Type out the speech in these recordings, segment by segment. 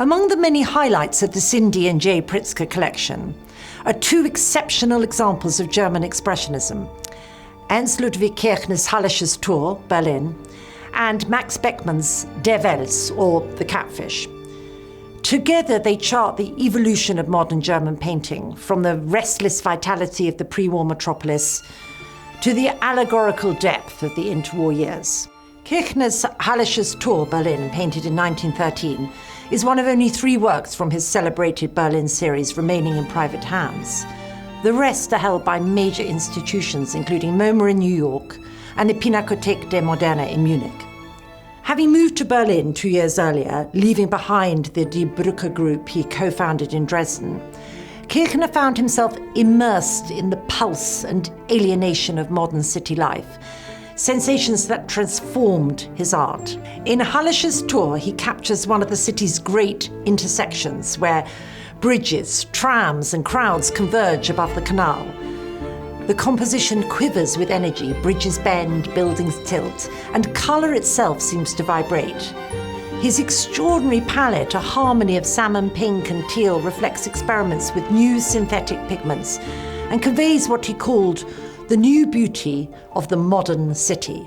Among the many highlights of the Cindy and J. Pritzker collection are two exceptional examples of German Expressionism: Ernst Ludwig Kirchner's Hallesches Tour, Berlin, and Max Beckmann's Der Wels, or The Catfish. Together they chart the evolution of modern German painting, from the restless vitality of the pre-war metropolis to the allegorical depth of the interwar years. Kirchner's Hallesches Tour, Berlin, painted in 1913, is one of only 3 works from his celebrated Berlin series remaining in private hands. The rest are held by major institutions, including MoMA in New York and the Pinakothek der Moderne in Munich. Having moved to Berlin 2 years earlier, leaving behind the Die Brücke group he co-founded in Dresden, Kirchner found himself immersed in the pulse and alienation of modern city life, sensations that transformed his art. In Hallesches Tour, he captures one of the city's great intersections, where bridges, trams and crowds converge above the canal. The composition quivers with energy, bridges bend, buildings tilt, and colour itself seems to vibrate. His extraordinary palette, a harmony of salmon pink and teal, reflects experiments with new synthetic pigments and conveys what he called the new beauty of the modern city.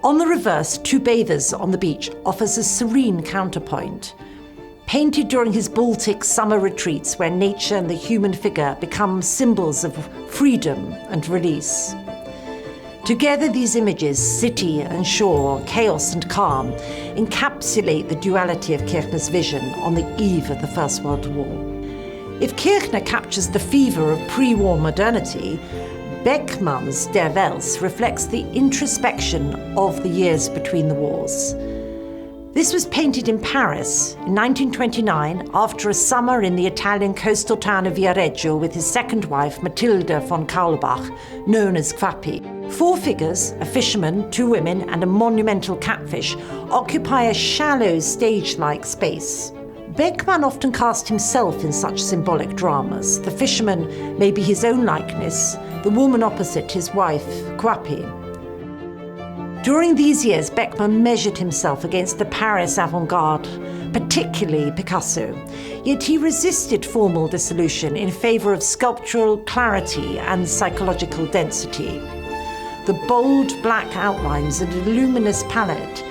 On the reverse, Two Bathers on the Beach offers a serene counterpoint, painted during his Baltic summer retreats where nature and the human figure become symbols of freedom and release. Together these images, city and shore, chaos and calm, encapsulate the duality of Kirchner's vision on the eve of the First World War. If Kirchner captures the fever of pre-war modernity, Beckmann's Der Wels reflects the introspection of the years between the wars. This was painted in Paris in 1929 after a summer in the Italian coastal town of Viareggio with his second wife, Matilda von Kaulbach, known as Quappi. 4 figures, a fisherman, 2 women, and a monumental catfish, occupy a shallow stage-like space. Beckmann often cast himself in such symbolic dramas. The fisherman may be his own likeness, the woman opposite his wife, Quappi. During these years, Beckmann measured himself against the Paris avant-garde, particularly Picasso, yet he resisted formal dissolution in favour of sculptural clarity and psychological density. The bold black outlines and luminous palette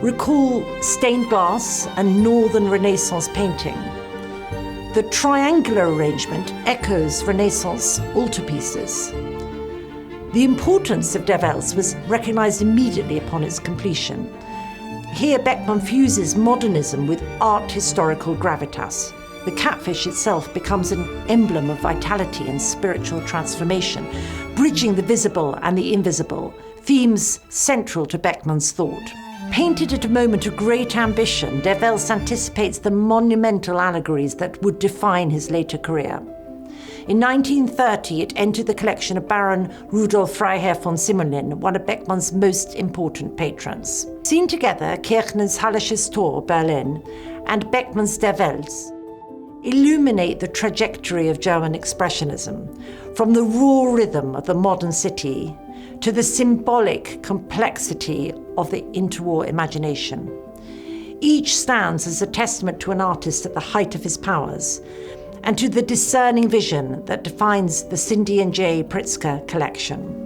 recall stained glass and Northern Renaissance painting. The triangular arrangement echoes Renaissance altarpieces. The importance of Der Wels was recognised immediately upon its completion. Here Beckmann fuses modernism with art historical gravitas. The catfish itself becomes an emblem of vitality and spiritual transformation, bridging the visible and the invisible, themes central to Beckmann's thought. Painted at a moment of great ambition, Der Wels anticipates the monumental allegories that would define his later career. In 1930, it entered the collection of Baron Rudolf Freiherr von Simonlin, one of Beckmann's most important patrons. Seen together, Kirchner's Hallesches Tour, Berlin, and Beckmann's Der Wels illuminate the trajectory of German Expressionism, from the raw rhythm of the modern city to the symbolic complexity of the interwar imagination. Each stands as a testament to an artist at the height of his powers, and to the discerning vision that defines the Cindy and J. Pritzker collection.